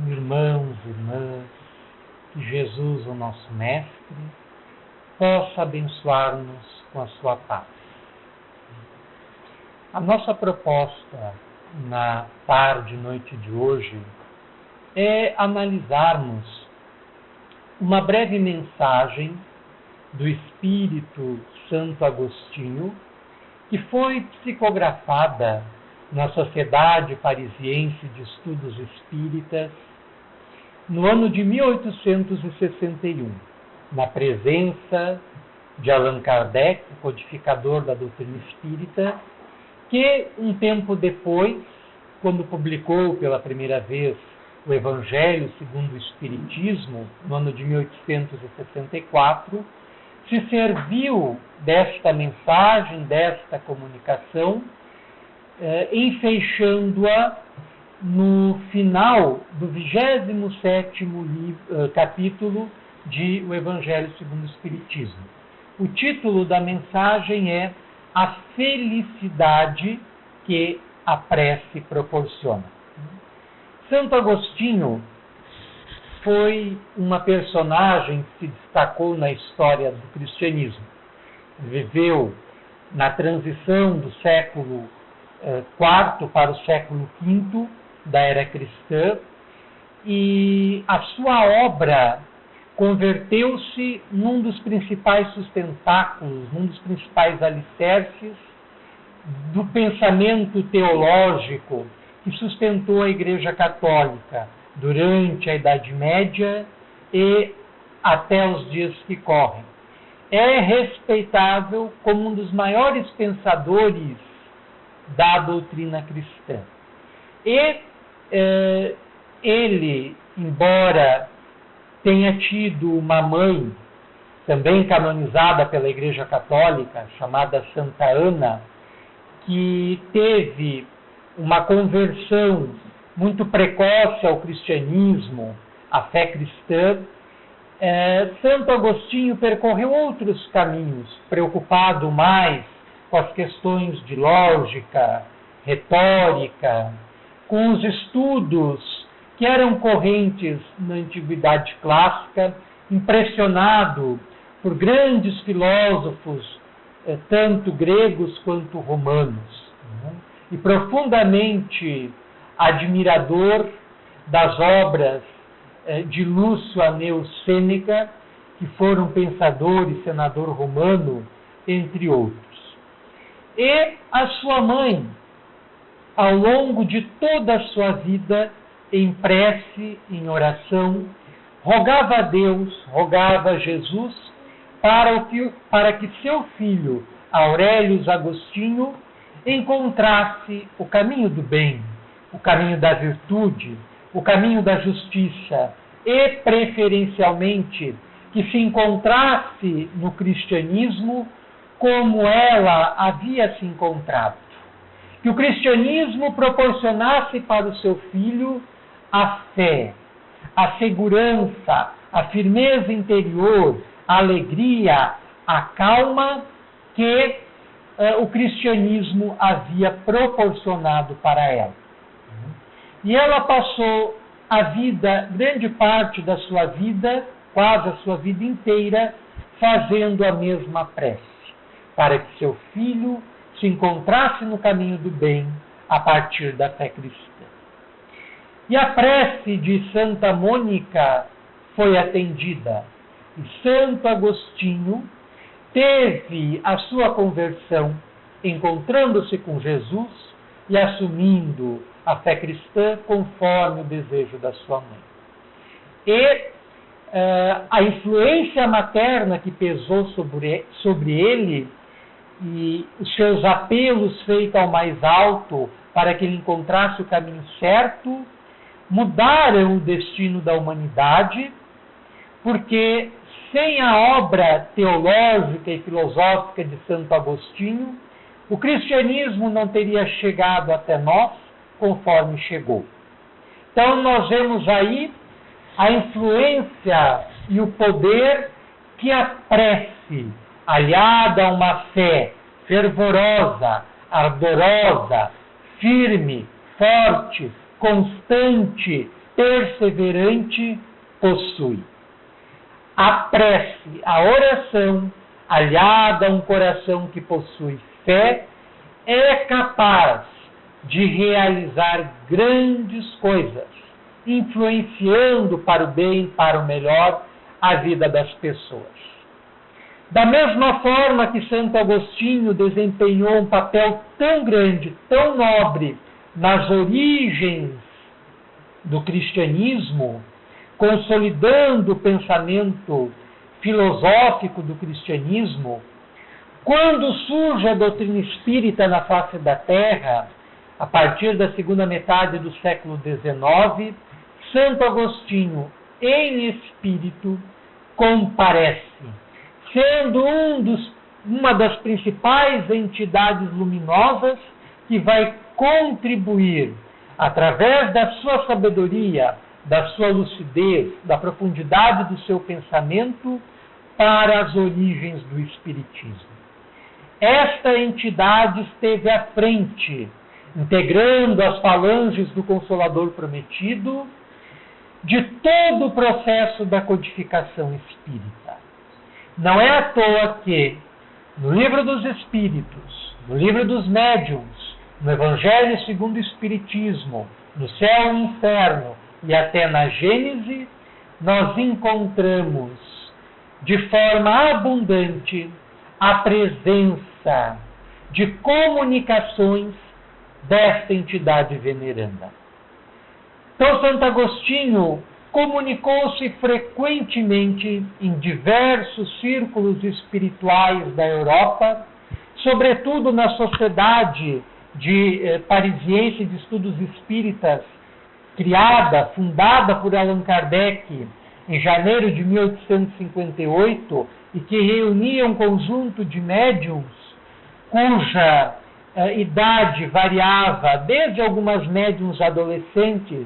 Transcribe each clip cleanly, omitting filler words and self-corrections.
Irmãos, irmãs, que Jesus, o nosso Mestre, possa abençoar-nos com a sua paz. A nossa proposta na tarde e noite de hoje é analisarmos uma breve mensagem do Espírito Santo Agostinho, que foi psicografada na Sociedade Parisiense de Estudos Espíritas no ano de 1861, na presença de Allan Kardec, codificador da doutrina espírita, que um tempo depois, quando publicou pela primeira vez o Evangelho segundo o Espiritismo, no ano de 1864, se serviu desta mensagem, desta comunicação, enfeixando-a no final do 27º capítulo de O Evangelho segundo o Espiritismo. O título da mensagem é A Felicidade que a Prece Proporciona. Santo Agostinho foi uma personagem que se destacou na história do cristianismo. Viveu na transição do século IV para o século V da era cristã, e a sua obra converteu-se num dos principais sustentáculos, num dos principais alicerces do pensamento teológico que sustentou a Igreja Católica durante a Idade Média e até os dias que correm. É respeitável como um dos maiores pensadores da doutrina cristã. E ele, embora tenha tido uma mãe, também canonizada pela Igreja Católica, chamada Santa Ana, que teve uma conversão muito precoce ao cristianismo, à fé cristã, Santo Agostinho percorreu outros caminhos, preocupado mais com as questões de lógica, retórica, com os estudos que eram correntes na Antiguidade Clássica, impressionado por grandes filósofos, tanto gregos quanto romanos, e profundamente admirador das obras de Lúcio Aneu Sêneca, que foram um pensador e senador romano, entre outros. E a sua mãe, ao longo de toda a sua vida, em prece, em oração, rogava a Deus, rogava a Jesus, para que seu filho, Aurelius Agostinho, encontrasse o caminho do bem, o caminho da virtude, o caminho da justiça e, preferencialmente, que se encontrasse no cristianismo como ela havia se encontrado. Que o cristianismo proporcionasse para o seu filho a fé, a segurança, a firmeza interior, a alegria, a calma que o cristianismo havia proporcionado para ela. E ela passou a vida, grande parte da sua vida, quase a sua vida inteira, fazendo a mesma prece, para que seu filho se encontrasse no caminho do bem a partir da fé cristã. E a prece de Santa Mônica foi atendida. E Santo Agostinho teve a sua conversão encontrando-se com Jesus e assumindo a fé cristã conforme o desejo da sua mãe. E a influência materna que pesou sobre ele e os seus apelos feitos ao mais alto para que ele encontrasse o caminho certo, mudaram o destino da humanidade, porque sem a obra teológica e filosófica de Santo Agostinho, o cristianismo não teria chegado até nós conforme chegou. Então nós vemos aí a influência e o poder que a prece, aliada a uma fé fervorosa, ardorosa, firme, forte, constante, perseverante possui. A prece, a oração, aliada a um coração que possui fé, é capaz de realizar grandes coisas, influenciando para o bem, para o melhor, a vida das pessoas. Da mesma forma que Santo Agostinho desempenhou um papel tão grande, tão nobre, nas origens do cristianismo, consolidando o pensamento filosófico do cristianismo, quando surge a doutrina espírita na face da Terra, a partir da segunda metade do século XIX, Santo Agostinho, em espírito, comparece, sendo uma das principais entidades luminosas que vai contribuir, através da sua sabedoria, da sua lucidez, da profundidade do seu pensamento, para as origens do Espiritismo. Esta entidade esteve à frente, integrando as falanges do Consolador Prometido, de todo o processo da codificação espírita. Não é à toa que, no Livro dos Espíritos, no Livro dos Médiuns, no Evangelho segundo o Espiritismo, no Céu e Inferno e até na Gênese, nós encontramos de forma abundante a presença de comunicações desta entidade veneranda. Então, Santo Agostinho comunicou-se frequentemente em diversos círculos espirituais da Europa, sobretudo na Sociedade Parisiense de Estudos Espíritas, fundada por Allan Kardec em janeiro de 1858, e que reunia um conjunto de médiuns cuja idade variava desde algumas médiuns adolescentes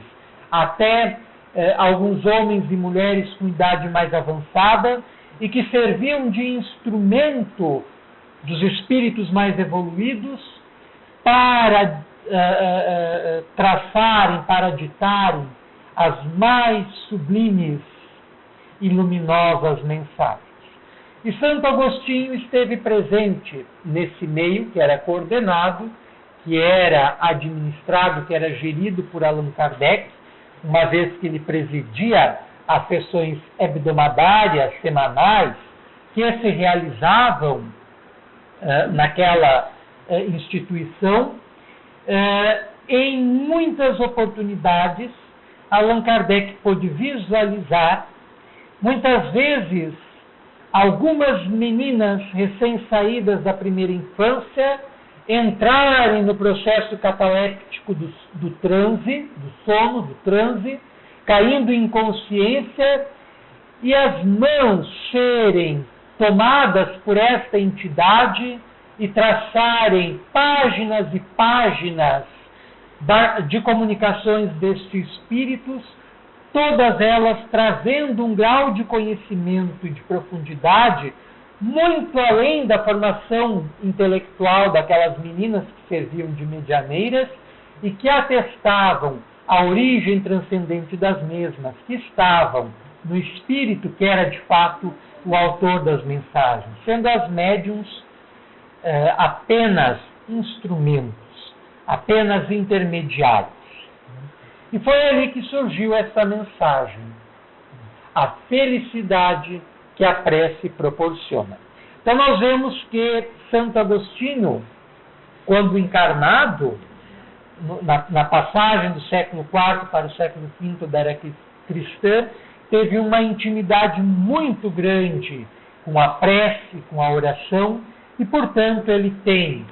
até alguns homens e mulheres com idade mais avançada, e que serviam de instrumento dos espíritos mais evoluídos para traçarem, para ditarem as mais sublimes e luminosas mensagens. E Santo Agostinho esteve presente nesse meio, que era coordenado, que era administrado, que era gerido por Allan Kardec, uma vez que ele presidia as sessões hebdomadárias, semanais, que se realizavam naquela instituição. Em muitas oportunidades, Allan Kardec pôde visualizar, muitas vezes, algumas meninas recém-saídas da primeira infância entrarem no processo cataléptico do transe, do sono, do transe, caindo em inconsciência, e as mãos serem tomadas por esta entidade e traçarem páginas e páginas de comunicações destes espíritos, todas elas trazendo um grau de conhecimento e de profundidade muito além da formação intelectual daquelas meninas que serviam de medianeiras e que atestavam a origem transcendente das mesmas, que estavam no espírito que era de fato o autor das mensagens, sendo as médiuns apenas instrumentos, apenas intermediários. E foi ali que surgiu essa mensagem, a felicidade que a prece proporciona. Então nós vemos que Santo Agostinho, quando encarnado, na passagem do século IV para o século V da era cristã, teve uma intimidade muito grande com a prece, com a oração, e portanto ele tem,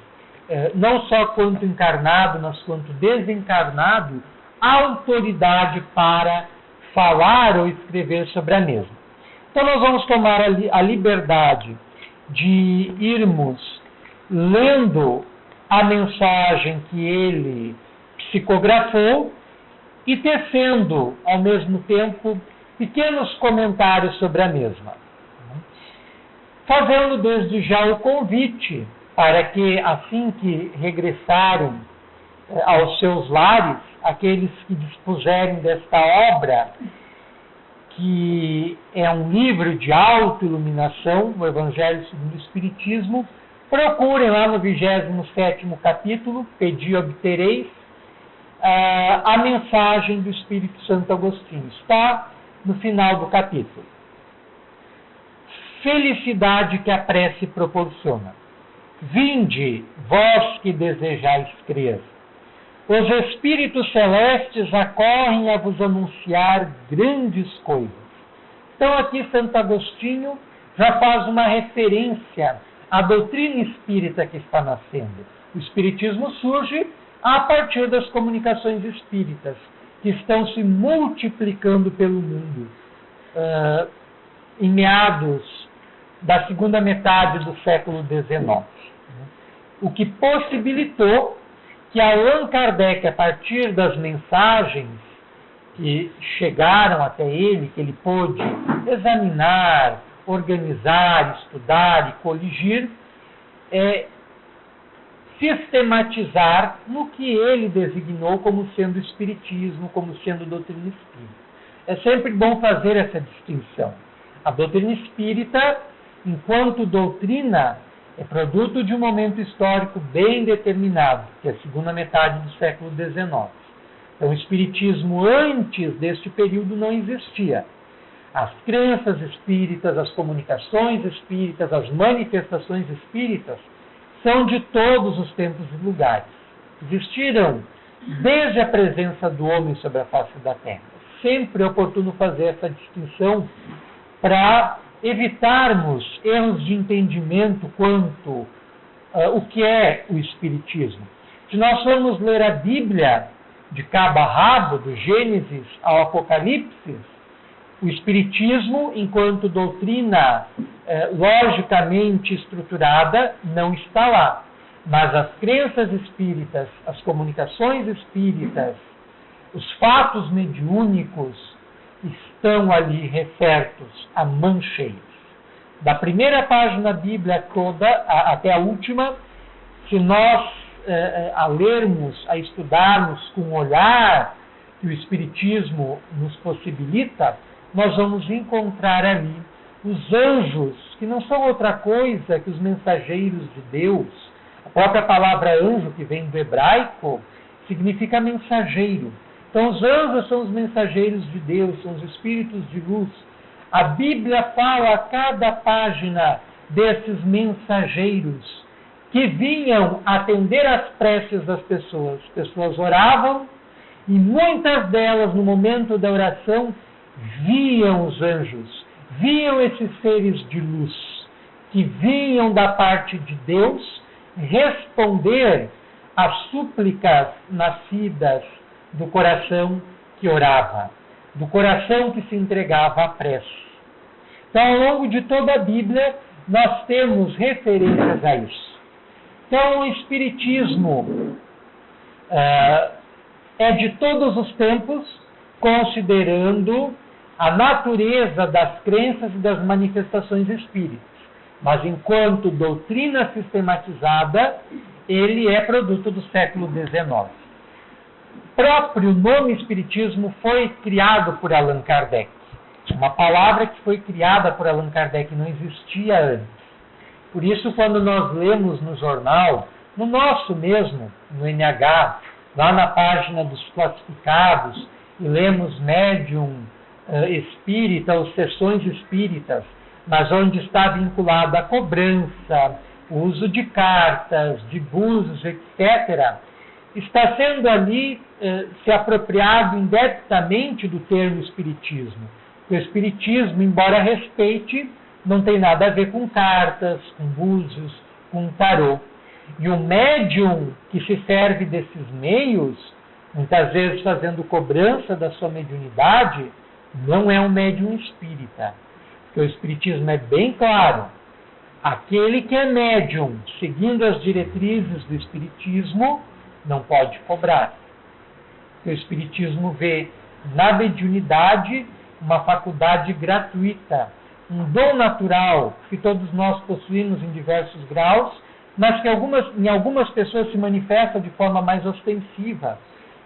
não só quanto encarnado, mas quanto desencarnado, autoridade para falar ou escrever sobre a mesma. Então nós vamos tomar a liberdade de irmos lendo a mensagem que ele psicografou e tecendo, ao mesmo tempo, pequenos comentários sobre a mesma. Fazendo desde já o convite para que, assim que regressarem aos seus lares, aqueles que dispuserem desta obra, que é um livro de autoiluminação, o Evangelho segundo o Espiritismo. Procurem lá no 27º capítulo, Pedi e Obtereis, a mensagem do Espírito Santo Agostinho. Está no final do capítulo. Felicidade que a prece proporciona. Vinde, vós que desejais crer. Os Espíritos Celestes acorrem a vos anunciar grandes coisas. Então aqui Santo Agostinho já faz uma referência à doutrina espírita que está nascendo. O Espiritismo surge a partir das comunicações espíritas, que estão se multiplicando pelo mundo. Em meados da segunda metade do século XIX. O que possibilitou que Allan Kardec, a partir das mensagens que chegaram até ele, que ele pôde examinar, organizar, estudar e coligir, sistematizar no que ele designou como sendo espiritismo, como sendo doutrina espírita. É sempre bom fazer essa distinção. A doutrina espírita, enquanto doutrina, é produto de um momento histórico bem determinado, que é a segunda metade do século XIX. Então, o espiritismo antes deste período não existia. As crenças espíritas, as comunicações espíritas, as manifestações espíritas são de todos os tempos e lugares. Existiram desde a presença do homem sobre a face da Terra. Sempre é oportuno fazer essa distinção para evitarmos erros de entendimento quanto o que é o Espiritismo. Se nós formos ler a Bíblia de cabo a rabo, do Gênesis ao Apocalipse, o Espiritismo, enquanto doutrina logicamente estruturada, não está lá. Mas as crenças espíritas, as comunicações espíritas, os fatos mediúnicos estão ali refertos a mancheios. Da primeira página da Bíblia toda até a última, se nós a lermos, a estudarmos com o olhar que o Espiritismo nos possibilita, nós vamos encontrar ali os anjos, que não são outra coisa que os mensageiros de Deus. A própria palavra anjo, que vem do hebraico, significa mensageiro. Então, os anjos são os mensageiros de Deus, são os espíritos de luz. A Bíblia fala a cada página desses mensageiros que vinham atender às preces das pessoas. As pessoas oravam e muitas delas, no momento da oração, viam os anjos, viam esses seres de luz, que vinham da parte de Deus responder às súplicas nascidas do coração que orava, do coração que se entregava à prece. Então, ao longo de toda a Bíblia, nós temos referências a isso. Então, o Espiritismo é de todos os tempos, considerando a natureza das crenças e das manifestações espíritas. Mas, enquanto doutrina sistematizada, ele é produto do século XIX. O próprio nome Espiritismo foi criado por Allan Kardec. Uma palavra que foi criada por Allan Kardec, não existia antes. Por isso, quando nós lemos no jornal, no nosso mesmo, no NH, lá na página dos classificados, e lemos médium espírita ou sessões espíritas, mas onde está vinculado a cobrança, o uso de cartas, de búzios, etc., está sendo ali se apropriado indebitamente do termo espiritismo. O espiritismo, embora respeite, não tem nada a ver com cartas, com búzios, com tarô. E o médium que se serve desses meios, muitas vezes fazendo cobrança da sua mediunidade, não é um médium espírita. Porque o espiritismo é bem claro. Aquele que é médium, seguindo as diretrizes do espiritismo, não pode cobrar. O espiritismo vê na mediunidade uma faculdade gratuita, um dom natural que todos nós possuímos em diversos graus, mas que em algumas pessoas se manifesta de forma mais ostensiva.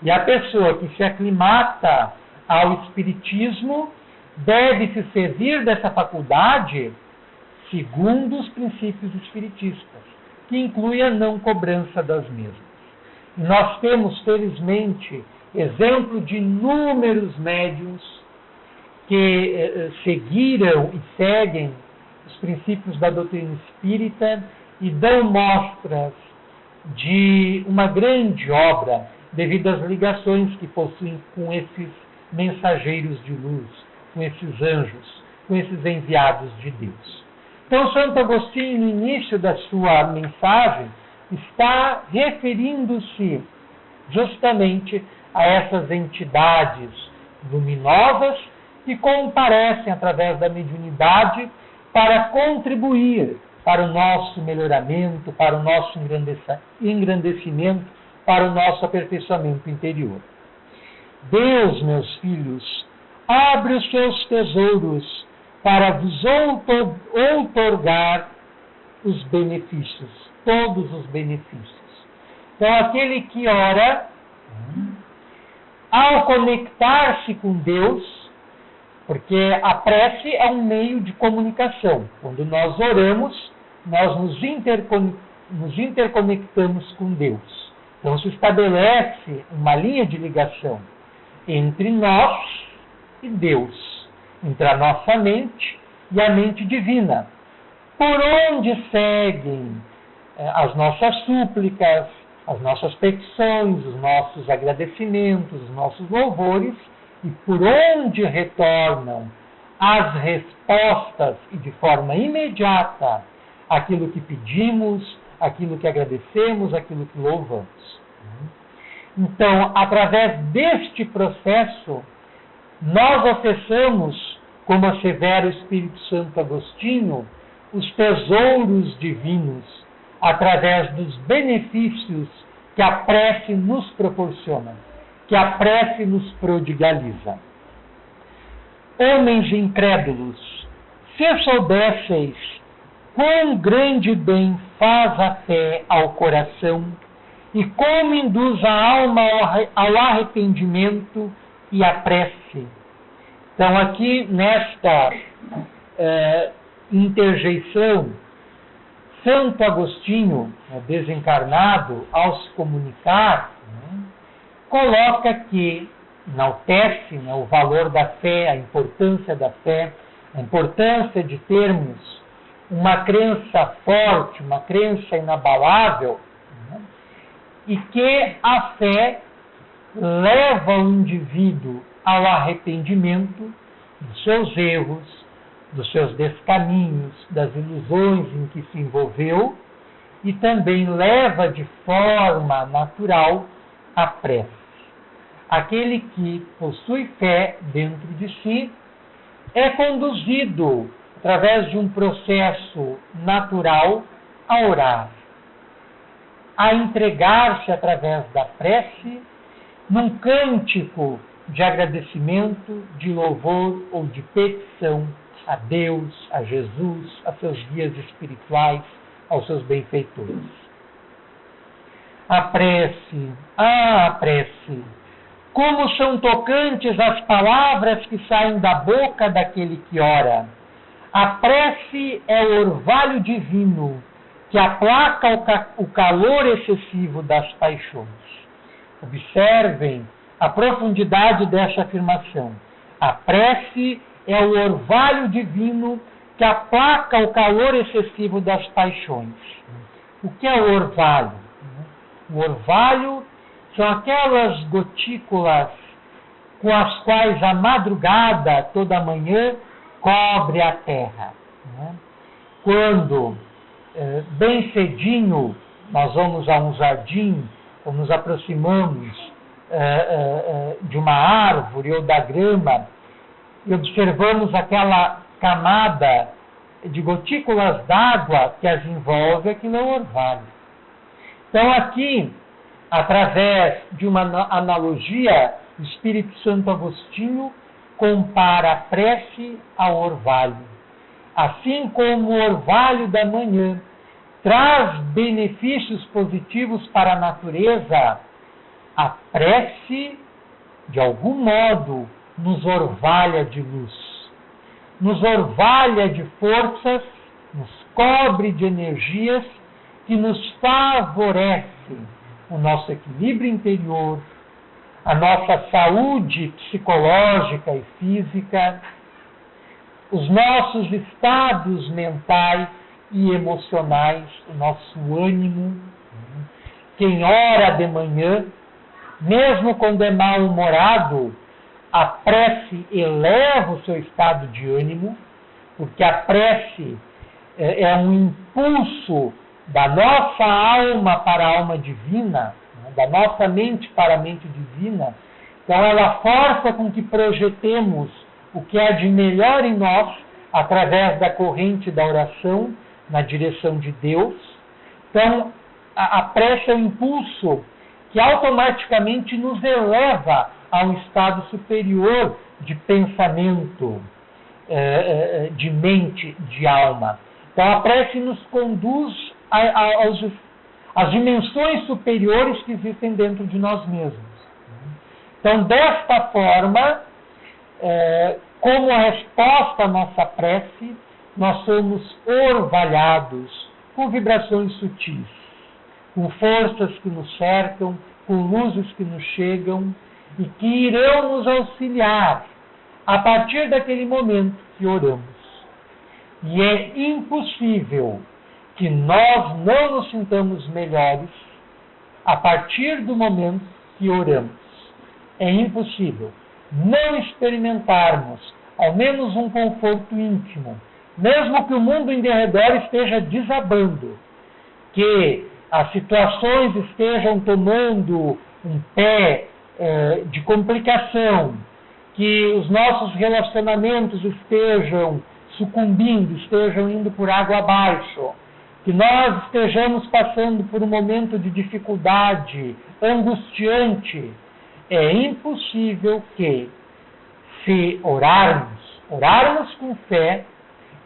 E a pessoa que se aclimata ao espiritismo deve se servir dessa faculdade segundo os princípios espiritistas, que inclui a não cobrança das mesmas. E nós temos, felizmente, exemplo de inúmeros médiuns que seguiram e seguem os princípios da doutrina espírita e dão mostras de uma grande obra devido às ligações que possuem com esses mensageiros de luz, com esses anjos, com esses enviados de Deus. Então, Santo Agostinho, no início da sua mensagem, está referindo-se justamente a essas entidades luminosas que comparecem através da mediunidade para contribuir para o nosso melhoramento, para o nosso engrandecimento, para o nosso aperfeiçoamento interior. Deus, meus filhos, abre os seus tesouros para vos outorgar os benefícios, todos os benefícios. Então, aquele que ora, ao conectar-se com Deus, porque a prece é um meio de comunicação. Quando nós oramos, nós nos interconectamos com Deus. Então se estabelece uma linha de ligação entre nós e Deus, entre a nossa mente e a mente divina, por onde seguem as nossas súplicas, as nossas petições, os nossos agradecimentos, os nossos louvores, e por onde retornam as respostas e de forma imediata aquilo que pedimos, aquilo que agradecemos, aquilo que louvamos. Então, através deste processo, nós acessamos, como assevera o Espírito Santo Agostinho, os tesouros divinos, através dos benefícios que a prece nos proporciona, que a prece nos prodigaliza. Homens incrédulos, se soubesseis quão grande bem faz a fé ao coração e como induz a alma ao arrependimento e à prece. Então, aqui nesta interjeição, Santo Agostinho, desencarnado, ao se comunicar, coloca que enaltece o valor da fé, a importância da fé, a importância de termos uma crença forte, uma crença inabalável, e que a fé leva o indivíduo ao arrependimento dos seus erros, dos seus descaminhos, das ilusões em que se envolveu, e também leva de forma natural a prece. Aquele que possui fé dentro de si é conduzido através de um processo natural a orar, a entregar-se através da prece num cântico de agradecimento, de louvor ou de petição a Deus, a Jesus, a seus guias espirituais, aos seus benfeitores. A prece, como são tocantes as palavras que saem da boca daquele que ora. A prece é o orvalho divino que aplaca o calor excessivo das paixões. Observem a profundidade dessa afirmação. A prece é o orvalho divino que aplaca o calor excessivo das paixões. O que é o orvalho? O orvalho são aquelas gotículas com as quais a madrugada, toda manhã, cobre a terra. Quando, bem cedinho, nós vamos a um jardim, ou nos aproximamos de uma árvore ou da grama, e observamos aquela camada de gotículas d'água que as envolve, aquilo é o orvalho. Então aqui, através de uma analogia, o Espírito Santo Agostinho compara a prece ao orvalho. Assim como o orvalho da manhã traz benefícios positivos para a natureza, a prece, de algum modo, nos orvalha de luz, nos orvalha de forças, nos cobre de energias que nos favorecem o nosso equilíbrio interior, a nossa saúde psicológica e física, os nossos estados mentais e emocionais, o nosso ânimo. Quem ora de manhã, mesmo quando é mal-humorado, a prece eleva o seu estado de ânimo, porque a prece é um impulso da nossa alma para a alma divina, da nossa mente para a mente divina. Então ela força com que projetemos o que há de melhor em nós, através da corrente da oração, na direção de Deus. Então a prece é um impulso que automaticamente nos eleva a um estado superior de pensamento, de mente, de alma. Então a prece nos conduz às dimensões superiores que existem dentro de nós mesmos. Então, desta forma, como a resposta à nossa prece, nós somos orvalhados com vibrações sutis, com forças que nos cercam, com luzes que nos chegam e que irão nos auxiliar a partir daquele momento que oramos. E é impossível que nós não nos sintamos melhores a partir do momento que oramos. É impossível não experimentarmos ao menos um conforto íntimo, mesmo que o mundo em derredor esteja desabando, que as situações estejam tomando um pé de complicação, que os nossos relacionamentos estejam sucumbindo, estejam indo por água abaixo, que nós estejamos passando por um momento de dificuldade angustiante. É impossível que, se orarmos com fé,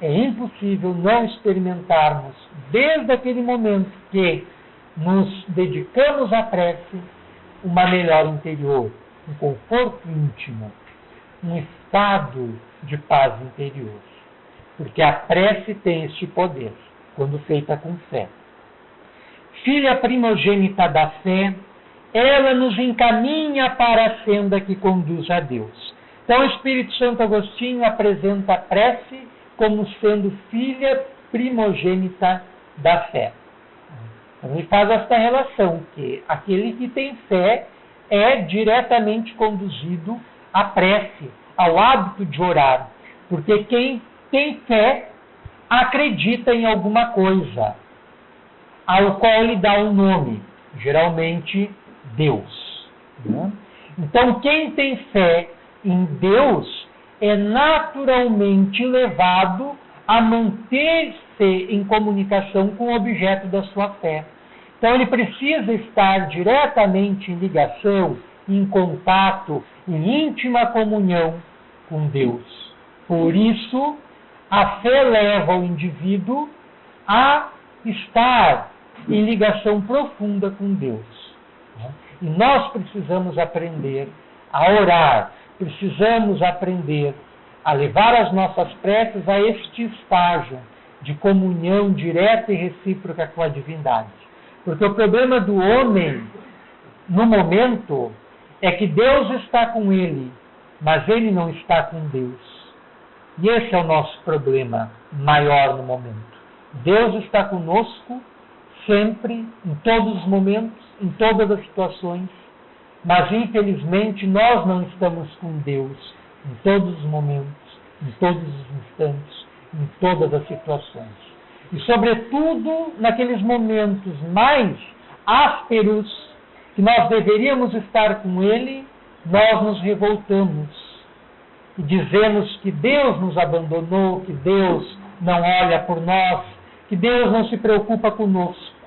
é impossível não experimentarmos, desde aquele momento que nos dedicamos à prece, uma melhora interior, um conforto íntimo, um estado de paz interior. Porque a prece tem este poder, quando feita com fé. Filha primogênita da fé, ela nos encaminha para a senda que conduz a Deus. Então o Espírito Santo Agostinho apresenta a prece como sendo filha primogênita da fé. Então ele faz esta relação, que aquele que tem fé é diretamente conduzido à prece, ao hábito de orar. Porque quem tem fé acredita em alguma coisa, ao qual lhe dá um nome, geralmente Deus. Né? Então, quem tem fé em Deus é naturalmente levado a manter-se em comunicação com o objeto da sua fé. Então, ele precisa estar diretamente em ligação, em contato, em íntima comunhão com Deus. Por isso, a fé leva o indivíduo a estar em ligação profunda com Deus. E nós precisamos aprender a orar, precisamos aprender a levar as nossas preces a este estágio de comunhão direta e recíproca com a divindade. Porque o problema do homem, no momento, é que Deus está com ele, mas ele não está com Deus. E esse é o nosso problema maior no momento. Deus está conosco sempre, em todos os momentos, em todas as situações, mas infelizmente nós não estamos com Deus em todos os momentos, em todos os instantes, em todas as situações. E sobretudo naqueles momentos mais ásperos, que nós deveríamos estar com Ele, nós nos revoltamos e dizemos que Deus nos abandonou, que Deus não olha por nós, que Deus não se preocupa conosco.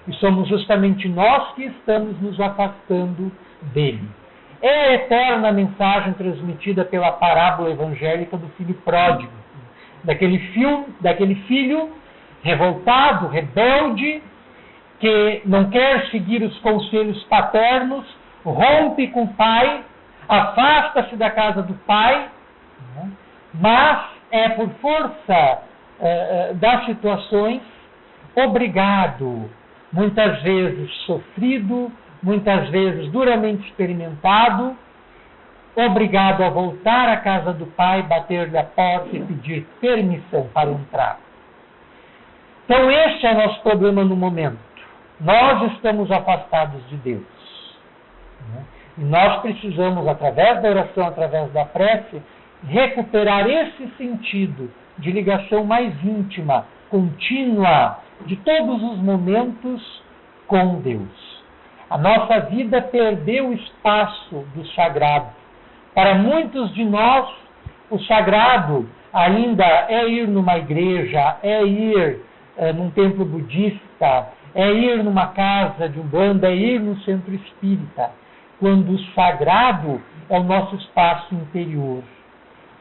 E somos justamente nós que estamos nos afastando dele. É a eterna mensagem transmitida pela parábola evangélica do filho pródigo, daquele filho revoltado, rebelde, que não quer seguir os conselhos paternos, rompe com o pai, afasta-se da casa do pai, mas é por força das situações obrigado, muitas vezes sofrido, muitas vezes duramente experimentado, obrigado a voltar à casa do pai, bater-lhe a porta e pedir permissão para entrar. Então este é o nosso problema no momento. Nós estamos afastados de Deus. E nós precisamos, através da oração, através da prece, recuperar esse sentido de ligação mais íntima, contínua, de todos os momentos com Deus. A nossa vida perdeu o espaço do sagrado. Para muitos de nós, o sagrado ainda é ir numa igreja, é ir num templo budista, é ir numa casa de umbanda, é ir no centro espírita, quando o sagrado é o nosso espaço interior,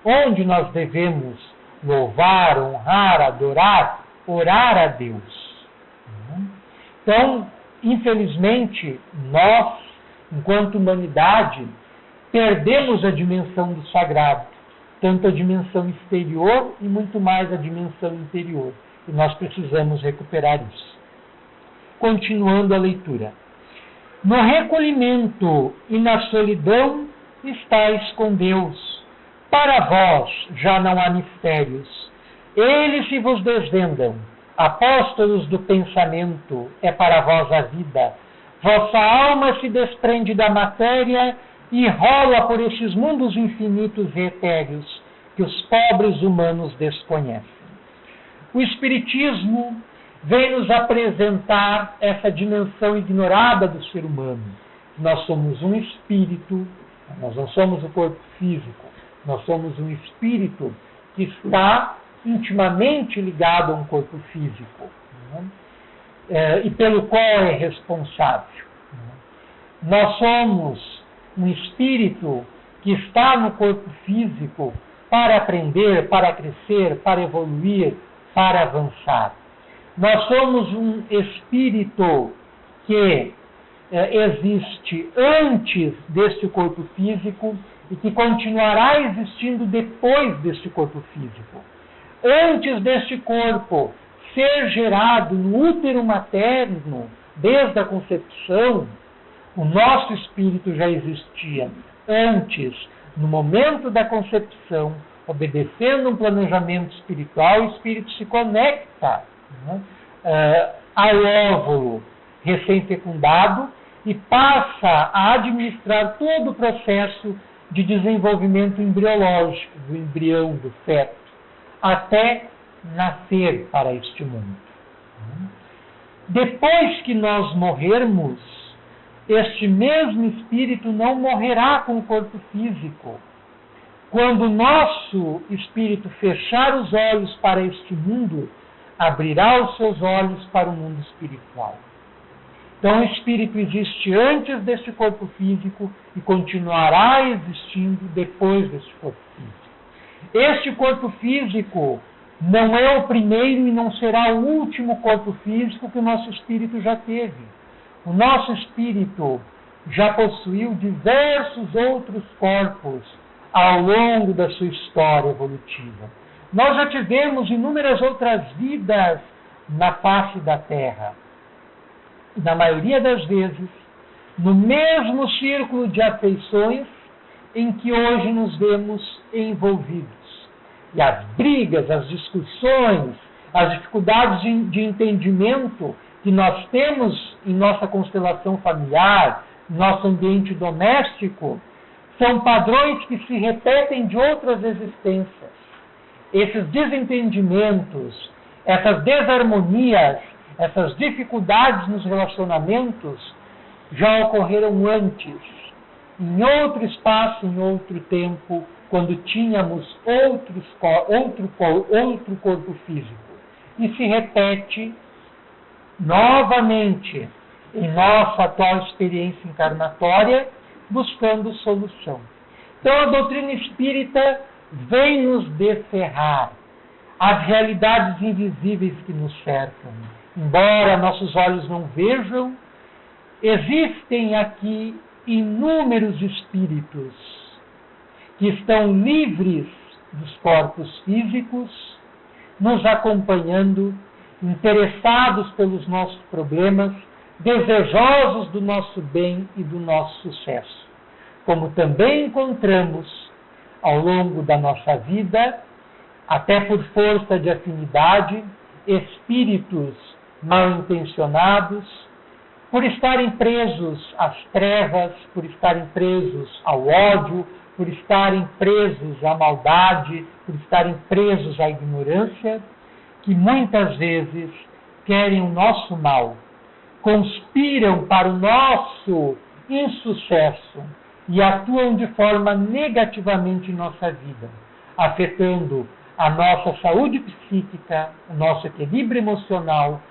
onde nós devemos louvar, honrar, adorar, orar a Deus. Então, infelizmente, nós, enquanto humanidade, perdemos a dimensão do sagrado, tanto a dimensão exterior e muito mais a dimensão interior. E nós precisamos recuperar isso. Continuando a leitura. No recolhimento e na solidão estáis com Deus. Para vós já não há mistérios. Eles se vos desvendam. Apóstolos do pensamento, é para vós a vida. Vossa alma se desprende da matéria e rola por esses mundos infinitos e etéreos que os pobres humanos desconhecem. O Espiritismo vem nos apresentar essa dimensão ignorada do ser humano. Nós somos um espírito, nós não somos o corpo físico, nós somos um espírito que está intimamente ligado a um corpo físico, e pelo qual é responsável. Nós somos um espírito que está no corpo físico para aprender, para crescer, para evoluir, para avançar. Nós somos um espírito que existe antes deste corpo físico e que continuará existindo depois deste corpo físico. Antes deste corpo ser gerado no útero materno, desde a concepção, o nosso espírito já existia antes, no momento da concepção, obedecendo um planejamento espiritual, o espírito se conecta ao óvulo recém-fecundado e passa a administrar todo o processo de desenvolvimento embriológico do embrião, do feto, até nascer para este mundo. Depois que nós morrermos, este mesmo espírito não morrerá com o corpo físico. Quando o nosso espírito fechar os olhos para este mundo, abrirá os seus olhos para o mundo espiritual. Então o espírito existe antes deste corpo físico e continuará existindo depois deste corpo físico. Este corpo físico não é o primeiro e não será o último corpo físico que o nosso espírito já teve. O nosso espírito já possuiu diversos outros corpos ao longo da sua história evolutiva. Nós já tivemos inúmeras outras vidas na face da Terra. Na maioria das vezes, no mesmo círculo de afeições em que hoje nos vemos envolvidos. E as brigas, as discussões, as dificuldades de entendimento que nós temos em nossa constelação familiar, nosso ambiente doméstico, são padrões que se repetem de outras existências. Esses desentendimentos, essas desarmonias, essas dificuldades nos relacionamentos já ocorreram antes, em outro espaço, em outro tempo, quando tínhamos outro corpo físico. E se repete novamente em nossa atual experiência encarnatória, buscando solução. Então a doutrina espírita vem nos descerrar as realidades invisíveis que nos cercam. Embora nossos olhos não vejam, existem aqui inúmeros espíritos que estão livres dos corpos físicos, nos acompanhando, interessados pelos nossos problemas, desejosos do nosso bem e do nosso sucesso. Como também encontramos, ao longo da nossa vida, até por força de afinidade, espíritos mal intencionados, por estarem presos às trevas, por estarem presos ao ódio, por estarem presos à maldade, por estarem presos à ignorância, que muitas vezes querem o nosso mal, conspiram para o nosso insucesso e atuam de forma negativamente em nossa vida, afetando a nossa saúde psíquica, o nosso equilíbrio emocional,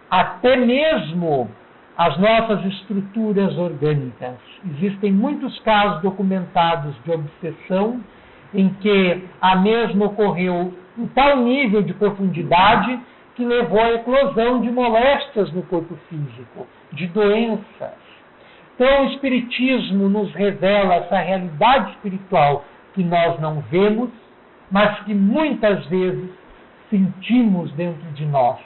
até mesmo as nossas estruturas orgânicas. Existem muitos casos documentados de obsessão em que a mesma ocorreu em tal nível de profundidade que levou à eclosão de moléstias no corpo físico, de doenças. Então, o Espiritismo nos revela essa realidade espiritual que nós não vemos, mas que muitas vezes sentimos dentro de nós,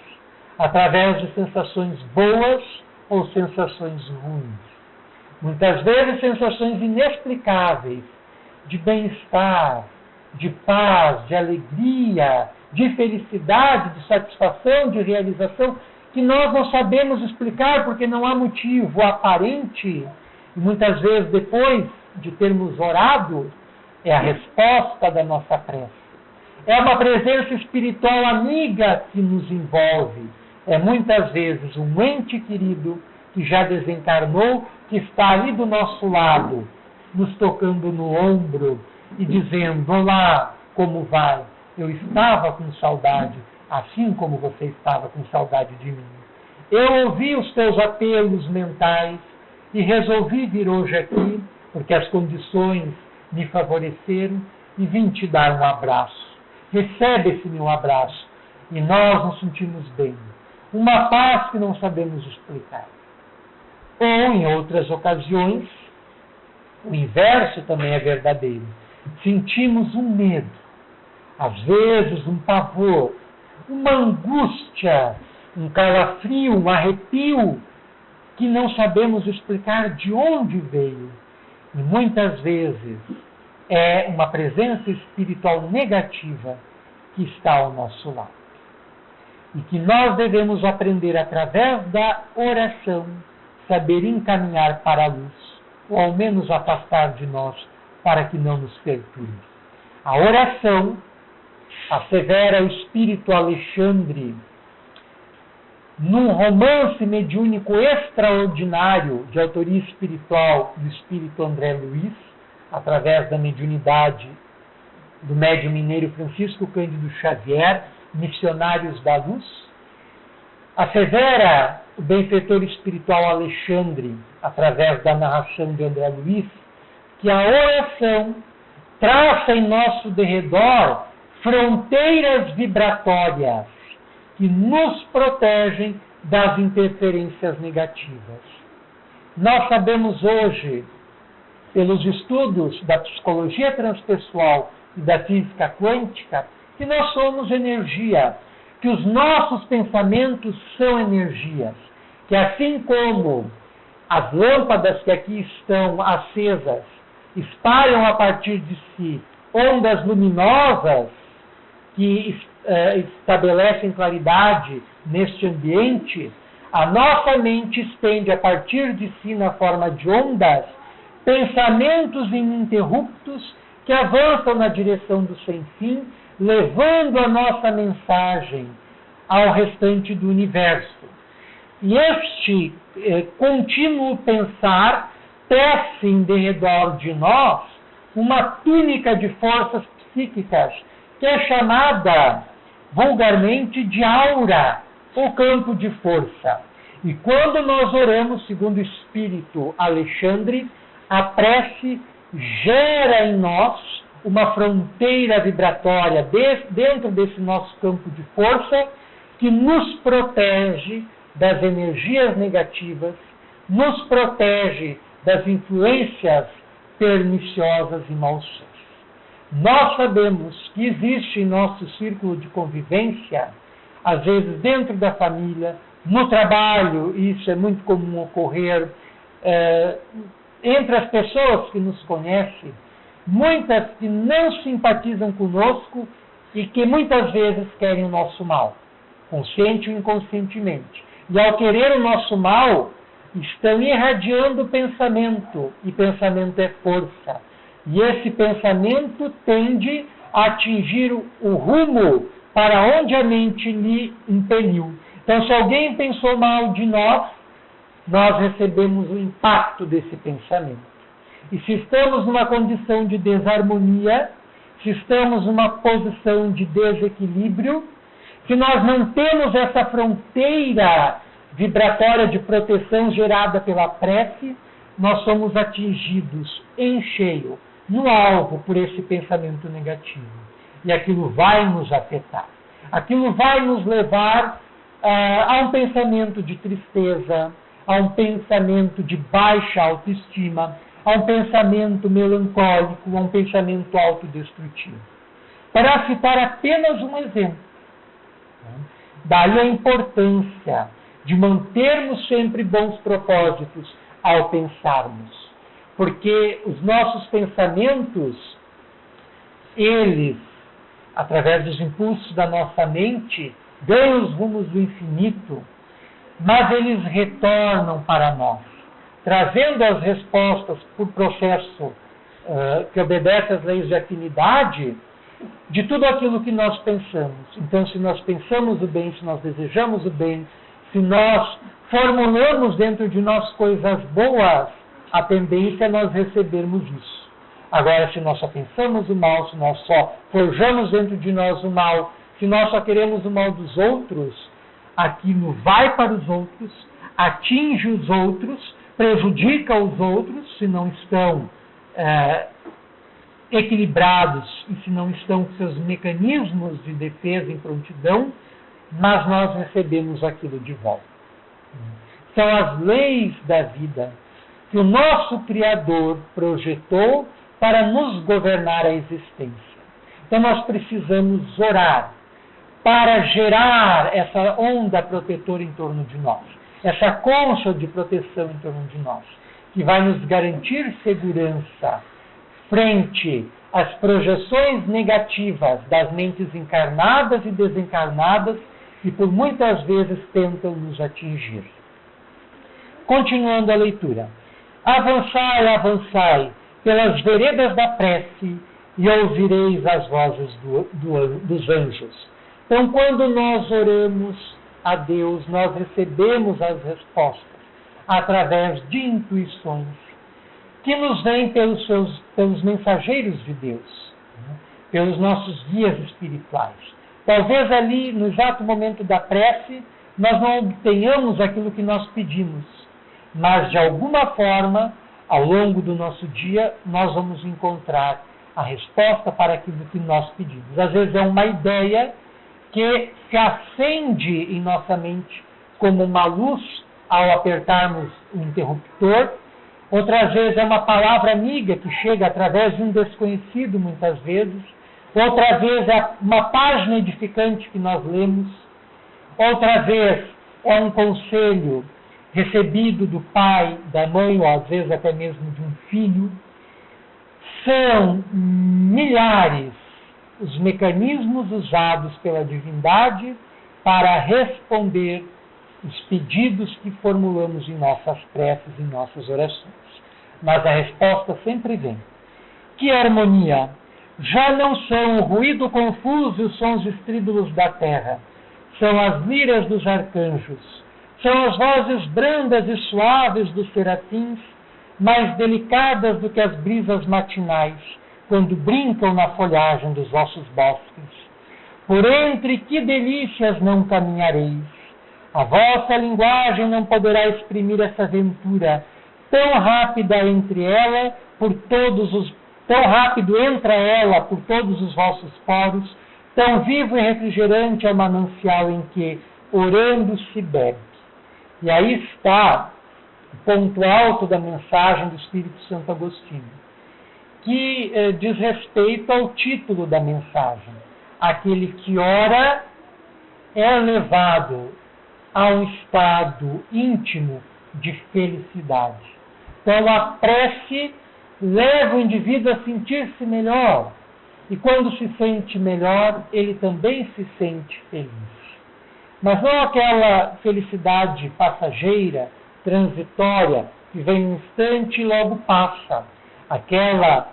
através de sensações boas ou sensações ruins. Muitas vezes sensações inexplicáveis, de bem-estar, de paz, de alegria, de felicidade, de satisfação, de realização, que nós não sabemos explicar porque não há motivo aparente, e muitas vezes depois de termos orado, é a resposta da nossa prece. É uma presença espiritual amiga que nos envolve. É muitas vezes um ente querido que já desencarnou, que está ali do nosso lado, nos tocando no ombro e dizendo: olá, como vai? Eu estava com saudade, assim como você estava com saudade de mim. Eu ouvi os teus apelos mentais e resolvi vir hoje aqui, porque as condições me favoreceram, e vim te dar um abraço. Recebe esse meu abraço e nós nos sentimos bem. Uma paz que não sabemos explicar. Ou, em outras ocasiões, o inverso também é verdadeiro. Sentimos um medo, às vezes um pavor, uma angústia, um calafrio, um arrepio, que não sabemos explicar de onde veio. E muitas vezes é uma presença espiritual negativa que está ao nosso lado. E que nós devemos aprender, através da oração, saber encaminhar para a luz, ou ao menos afastar de nós, para que não nos perturbe. A oração, assevera o espírito Alexandre, num romance mediúnico extraordinário de autoria espiritual do espírito André Luiz, através da mediunidade do médium mineiro Francisco Cândido Xavier, Missionários da Luz, assevera o benfeitor espiritual Alexandre, através da narração de André Luiz, que a oração traça em nosso derredor fronteiras vibratórias que nos protegem das interferências negativas. Nós sabemos hoje, pelos estudos da psicologia transpessoal e da física quântica, que nós somos energia, que os nossos pensamentos são energias, que assim como as lâmpadas que aqui estão acesas espalham a partir de si ondas luminosas que estabelecem claridade neste ambiente, a nossa mente estende a partir de si, na forma de ondas, pensamentos ininterruptos que avançam na direção do sem-fim, levando a nossa mensagem ao restante do universo. E este contínuo pensar tece em derredor de nós uma túnica de forças psíquicas que é chamada vulgarmente de aura, ou campo de força. E quando nós oramos, segundo o espírito Alexandre, a prece gera em nós uma fronteira vibratória dentro desse nosso campo de força que nos protege das energias negativas, nos protege das influências perniciosas e malsãs. Nós sabemos que existe em nosso círculo de convivência, às vezes dentro da família, no trabalho, e isso é muito comum ocorrer, entre as pessoas que nos conhecem, muitas que não simpatizam conosco e que muitas vezes querem o nosso mal, consciente ou inconscientemente. E ao querer o nosso mal, estão irradiando pensamento, e pensamento é força. E esse pensamento tende a atingir o rumo para onde a mente lhe impeliu. Então, se alguém pensou mal de nós recebemos o impacto desse pensamento. E se estamos numa condição de desarmonia, se estamos numa posição de desequilíbrio, se nós não temos essa fronteira vibratória de proteção gerada pela prece, nós somos atingidos em cheio, no alvo, por esse pensamento negativo. E aquilo vai nos afetar. Aquilo vai nos levar a um pensamento de tristeza, a um pensamento de baixa autoestima, a um pensamento melancólico, a um pensamento autodestrutivo. Para citar apenas um exemplo. Daí a importância de mantermos sempre bons propósitos ao pensarmos. Porque os nossos pensamentos, eles, através dos impulsos da nossa mente, ganham os rumos do infinito, mas eles retornam para nós, trazendo as respostas por processo que obedece às leis de afinidade de tudo aquilo que nós pensamos. Então, se nós pensamos o bem, se nós desejamos o bem, se nós formulamos dentro de nós coisas boas, a tendência é nós recebermos isso. Agora, se nós só pensamos o mal, se nós só forjamos dentro de nós o mal, se nós só queremos o mal dos outros, aquilo vai para os outros, atinge os outros, prejudica os outros, se não estão equilibrados e se não estão com seus mecanismos de defesa em prontidão, mas nós recebemos aquilo de volta. São as leis da vida que o nosso Criador projetou para nos governar a existência. Então nós precisamos orar para gerar essa onda protetora em torno de nós, essa concha de proteção em torno de nós, que vai nos garantir segurança frente às projeções negativas das mentes encarnadas e desencarnadas que por muitas vezes tentam nos atingir. Continuando a leitura. Avançai, avançai pelas veredas da prece e ouvireis as vozes dos anjos. Então, quando nós oramos a Deus, nós recebemos as respostas através de intuições que nos vêm pelos mensageiros de Deus, pelos nossos guias espirituais. Talvez ali, no exato momento da prece, nós não obtenhamos aquilo que nós pedimos, mas de alguma forma, ao longo do nosso dia, nós vamos encontrar a resposta para aquilo que nós pedimos. Às vezes é uma ideia que se acende em nossa mente como uma luz ao apertarmos o interruptor. Outras vezes é uma palavra amiga que chega através de um desconhecido, muitas vezes. Outra vez é uma página edificante que nós lemos. Outra vez é um conselho recebido do pai, da mãe, ou às vezes até mesmo de um filho. São milhares os mecanismos usados pela divindade para responder os pedidos que formulamos em nossas preces, em nossas orações. Mas a resposta sempre vem. Que harmonia! Já não são o ruído confuso e os sons estrídulos da terra. São as liras dos arcanjos. São as vozes brandas e suaves dos serafins, mais delicadas do que as brisas matinais, quando brincam na folhagem dos vossos bosques. Por entre que delícias não caminhareis? A vossa linguagem não poderá exprimir essa aventura tão rápida entre ela por todos os tão rápido entra ela por todos os vossos poros, tão vivo e refrigerante é o manancial em que, orando, se bebe. E aí está o ponto alto da mensagem do Espírito Santo Agostinho, que diz respeito ao título da mensagem. Aquele que ora é levado a um estado íntimo de felicidade. Então a prece leva o indivíduo a sentir-se melhor. E quando se sente melhor, ele também se sente feliz. Mas não aquela felicidade passageira, transitória, que vem um instante e logo passa. Aquela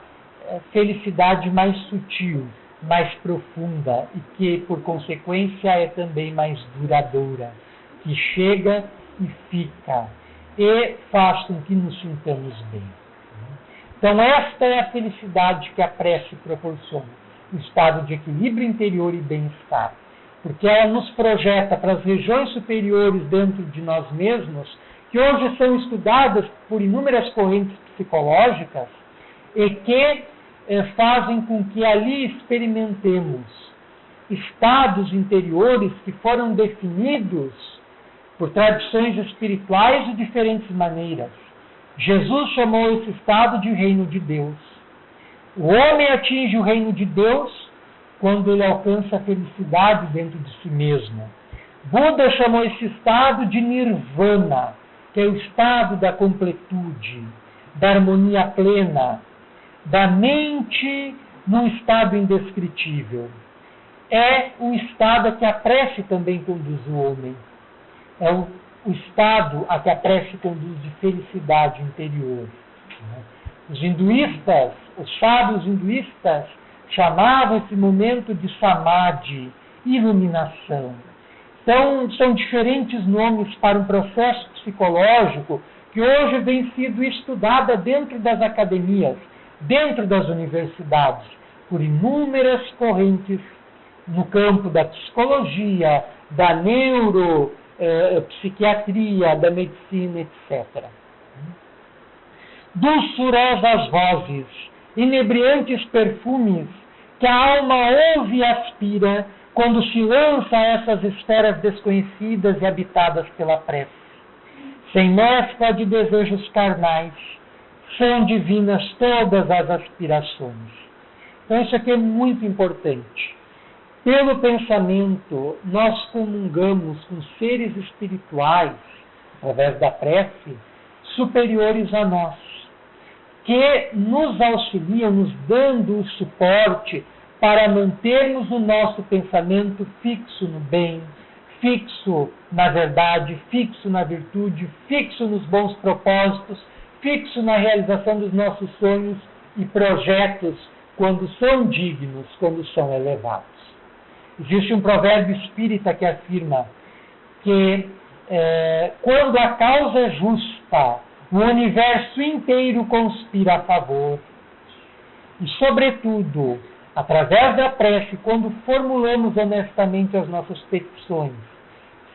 felicidade mais sutil, mais profunda e que, por consequência, é também mais duradoura, que chega e fica e faz com que nos sintamos bem. Então, esta é a felicidade que a prece proporciona, o estado de equilíbrio interior e bem-estar, porque ela nos projeta para as regiões superiores dentro de nós mesmos, que hoje são estudadas por inúmeras correntes psicológicas e que fazem com que ali experimentemos estados interiores que foram definidos por tradições espirituais de diferentes maneiras. Jesus chamou esse estado de reino de Deus. O homem atinge o reino de Deus quando ele alcança a felicidade dentro de si mesmo. Buda chamou esse estado de nirvana, que é o estado da completude, da harmonia plena, da mente num estado indescritível. É o estado a que a prece também conduz o homem. É o estado a que a prece conduz de felicidade interior. Os hinduístas, os sábios hinduístas, chamavam esse momento de samadhi, iluminação. Então, são diferentes nomes para um processo psicológico que hoje vem sido estudada dentro das academias, dentro das universidades, por inúmeras correntes no campo da psicologia, da neuropsiquiatria, da medicina, etc. Dulçurosas vozes, inebriantes perfumes que a alma ouve e aspira quando se lança a essas esferas desconhecidas e habitadas pela prece. Sem mescla de desejos carnais, são divinas todas as aspirações. Então isso aqui é muito importante. Pelo pensamento, nós comungamos com seres espirituais, através da prece, superiores a nós, que nos auxiliam, nos dando o suporte para mantermos o nosso pensamento fixo no bem, fixo na verdade, fixo na virtude, fixo nos bons propósitos, fixo na realização dos nossos sonhos e projetos quando são dignos, quando são elevados. Existe um provérbio espírita que afirma que quando a causa é justa, o universo inteiro conspira a favor. E, sobretudo, através da prece, quando formulamos honestamente as nossas petições,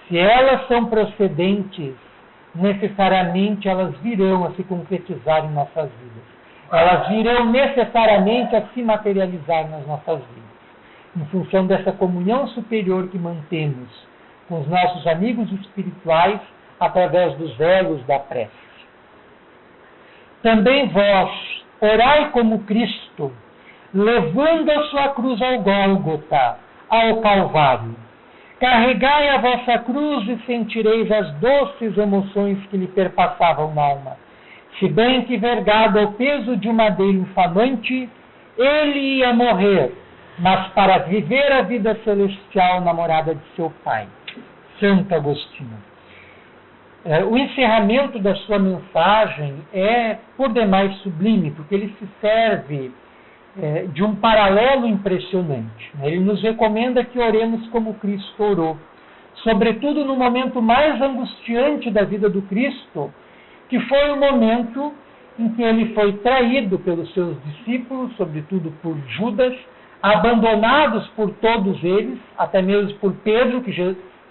se elas são procedentes, necessariamente elas virão a se concretizar em nossas vidas. Elas virão necessariamente a se materializar nas nossas vidas, em função dessa comunhão superior que mantemos com os nossos amigos espirituais através dos elos da prece. Também vós, orai como Cristo, levando a sua cruz ao Gólgota, ao Calvário. Carregai a vossa cruz e sentireis as doces emoções que lhe perpassavam na alma. Se bem que, vergado ao peso de um madeiro infamante, ele ia morrer, mas para viver a vida celestial na morada de seu Pai. Santo Agostinho. O encerramento da sua mensagem é, por demais, sublime, porque ele se serve de um paralelo impressionante. Ele nos recomenda que oremos como Cristo orou, sobretudo no momento mais angustiante da vida do Cristo, que foi o momento em que ele foi traído pelos seus discípulos, sobretudo por Judas, abandonados por todos eles, até mesmo por Pedro, que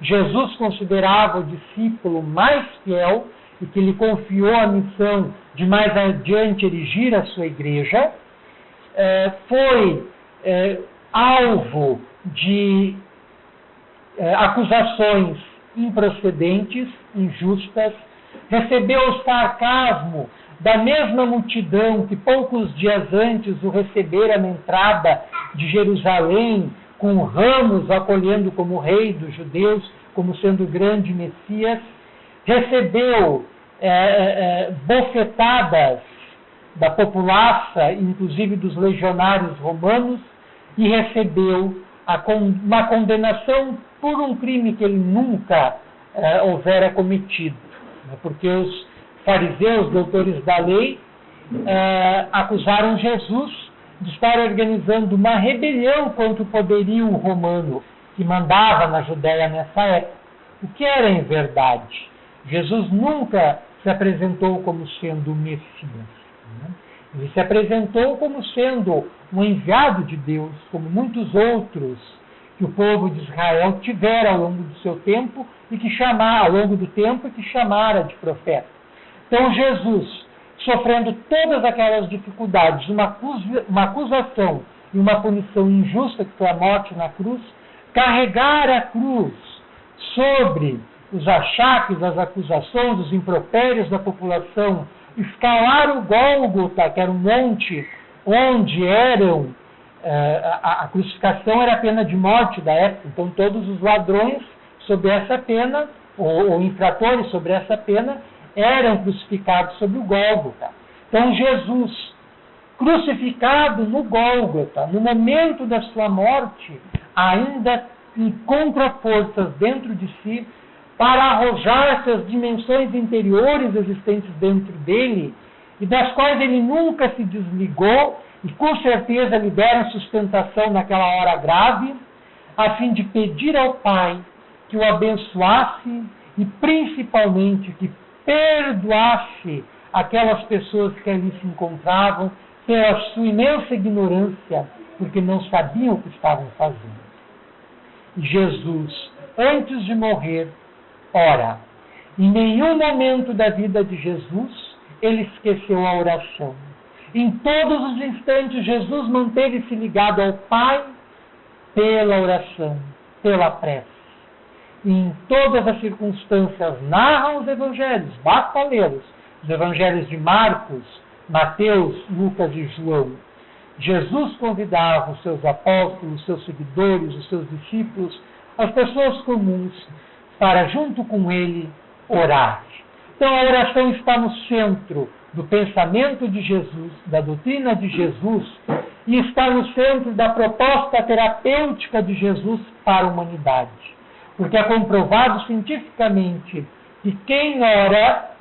Jesus considerava o discípulo mais fiel e que lhe confiou a missão de mais adiante erigir a sua igreja. foi alvo de acusações improcedentes, injustas, recebeu o sarcasmo da mesma multidão que poucos dias antes o recebera na entrada de Jerusalém, com ramos acolhendo como rei dos judeus, como sendo o grande Messias, recebeu bofetadas da populaça, inclusive dos legionários romanos, e recebeu uma condenação por um crime que ele nunca houvera cometido, né? Porque os fariseus, doutores da lei, acusaram Jesus de estar organizando uma rebelião contra o poderio romano que mandava na Judéia nessa época, o que era em verdade. Jesus nunca se apresentou como sendo o Messias, né? Ele se apresentou como sendo um enviado de Deus, como muitos outros que o povo de Israel tivera ao longo do seu tempo e que chamara, ao longo do tempo, e que chamara de profeta. Então Jesus, sofrendo todas aquelas dificuldades, uma acusação e uma punição injusta, que foi a morte na cruz, carregar a cruz sobre os achaques, as acusações, os impropérios da população, escalar o Gólgota, que era um monte onde a crucificação era a pena de morte da época, então todos os ladrões sob essa pena, ou infratores sobre essa pena, eram crucificados sobre o Gólgota. Então Jesus, crucificado no Gólgota, no momento da sua morte, ainda encontra forças dentro de si para arrojar-se as dimensões interiores existentes dentro dele, e das quais ele nunca se desligou, e com certeza lhe deram sustentação naquela hora grave, a fim de pedir ao Pai que o abençoasse e principalmente que perdoasse aquelas pessoas que ali se encontravam pela sua imensa ignorância, porque não sabiam o que estavam fazendo. E Jesus, antes de morrer, ora, em nenhum momento da vida de Jesus ele esqueceu a oração. Em todos os instantes, Jesus manteve-se ligado ao Pai pela oração, pela prece. E em todas as circunstâncias, narram os evangelhos, basta lê-los, os evangelhos de Marcos, Mateus, Lucas e João. Jesus convidava os seus apóstolos, os seus seguidores, os seus discípulos, as pessoas comuns, para, junto com ele, orar. Então, a oração está no centro do pensamento de Jesus, da doutrina de Jesus, e está no centro da proposta terapêutica de Jesus para a humanidade. Porque é comprovado cientificamente que quem ora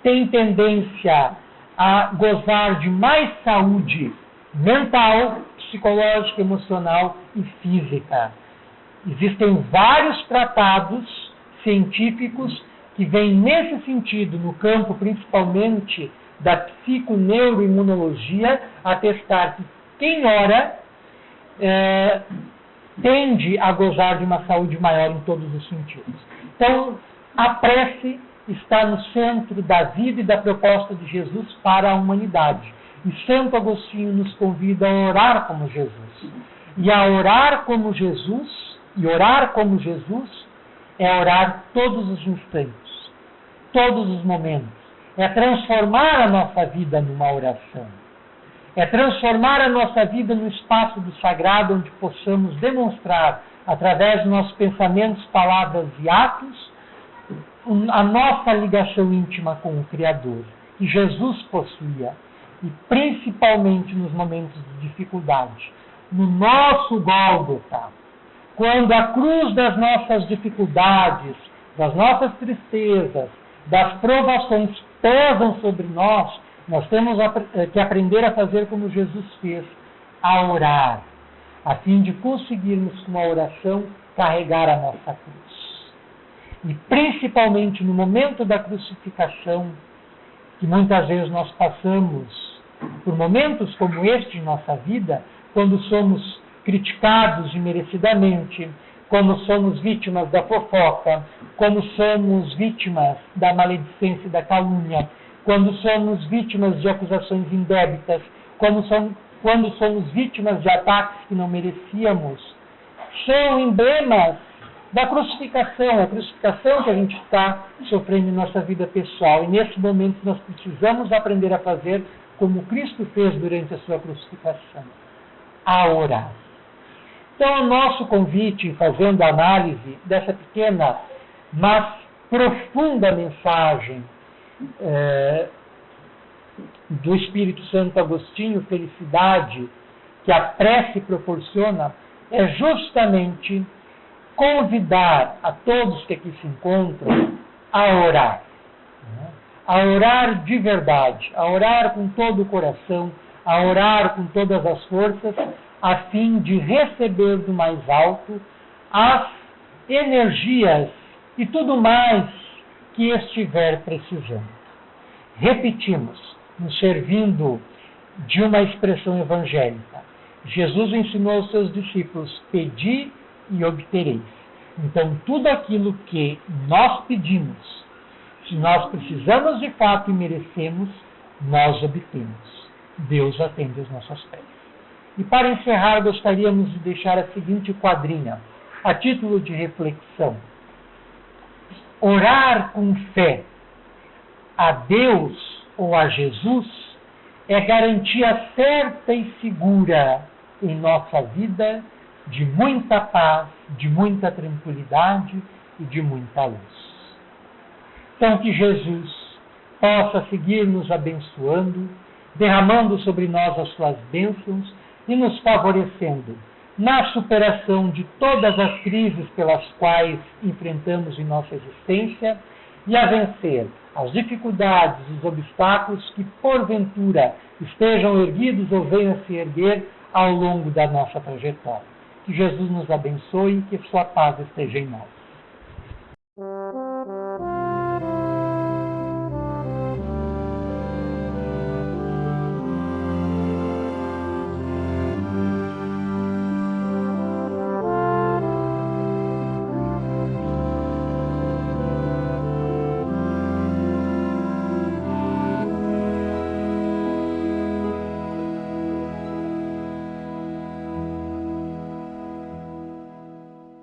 tem tendência a gozar de mais saúde mental, psicológica, emocional e física. Existem vários tratados científicos que vêm nesse sentido, no campo principalmente da psiconeuroimunologia, atestar que quem ora tende a gozar de uma saúde maior em todos os sentidos. Então, a prece está no centro da vida e da proposta de Jesus para a humanidade. E Santo Agostinho nos convida a orar como Jesus. E a orar como Jesus, é orar todos os instantes, todos os momentos. É transformar a nossa vida numa oração. É transformar a nossa vida no espaço do sagrado, onde possamos demonstrar, através dos nossos pensamentos, palavras e atos, a nossa ligação íntima com o Criador, que Jesus possuía, e principalmente nos momentos de dificuldade. No nosso Gólgota, quando a cruz das nossas dificuldades, das nossas tristezas, das provações pesam sobre nós temos que aprender a fazer como Jesus fez, a orar, a fim de conseguirmos, com a oração, carregar a nossa cruz. E principalmente no momento da crucificação, que muitas vezes nós passamos por momentos como este em nossa vida, quando somos criticados imerecidamente, como somos vítimas da fofoca, como somos vítimas da maledicência e da calúnia, quando somos vítimas de acusações indébitas, quando quando somos vítimas de ataques que não merecíamos, são emblemas da crucificação, a crucificação que a gente está sofrendo em nossa vida pessoal. E nesse momento nós precisamos aprender a fazer como Cristo fez durante a sua crucificação, a orar. Então, o nosso convite, fazendo a análise dessa pequena, mas profunda mensagem do Espírito Santo Agostinho, felicidade, que a prece proporciona, é justamente convidar a todos que aqui se encontram a orar. A orar de verdade, a orar com todo o coração, a orar com todas as forças, a fim de receber do mais alto as energias e tudo mais que estiver precisando. Repetimos, nos servindo de uma expressão evangélica. Jesus ensinou aos seus discípulos: pedi e obtereis. Então, tudo aquilo que nós pedimos, se nós precisamos de fato e merecemos, nós obtemos. Deus atende as nossas preces. E para encerrar, gostaríamos de deixar a seguinte quadrinha, a título de reflexão. Orar com fé a Deus ou a Jesus é garantia certa e segura em nossa vida de muita paz, de muita tranquilidade e de muita luz. Então, que Jesus possa seguir nos abençoando, derramando sobre nós as suas bênçãos e nos favorecendo na superação de todas as crises pelas quais enfrentamos em nossa existência e a vencer as dificuldades, os obstáculos que porventura estejam erguidos ou venham a se erguer ao longo da nossa trajetória. Que Jesus nos abençoe e que sua paz esteja em nós.